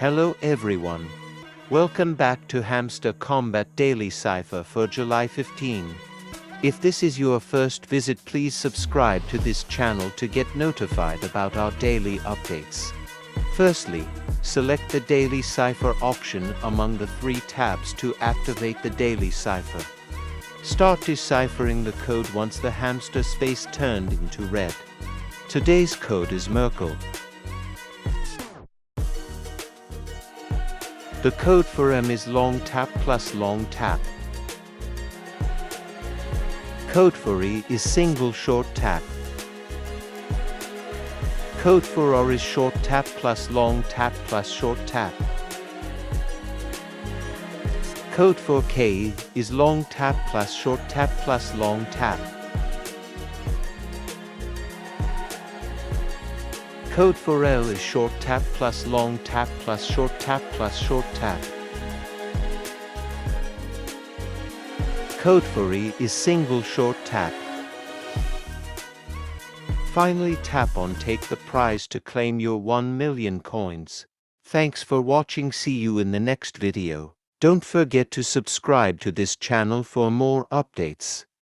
Hello everyone. Welcome back to HAMSTER KOMBAT Daily Cipher for July 15. If this is your first visit, please subscribe to this channel to get notified about our daily updates. Firstly, select the Daily Cipher option among the 3 tabs to activate the Daily Cipher. Start deciphering the code once the hamster space turned into red. Today's code is Merkle. The code for M is long tap plus long tap. Code for E is single short tap. Code for R is short tap plus long tap plus short tap. Code for K is long tap plus short tap plus long tap. Code for L is short tap plus long tap plus short tap plus short tap. Code for E is single short tap. Finally, tap on Take the Prize to claim your 1 million coins. Thanks for watching. See you in the next video. Don't forget to subscribe to this channel for more updates.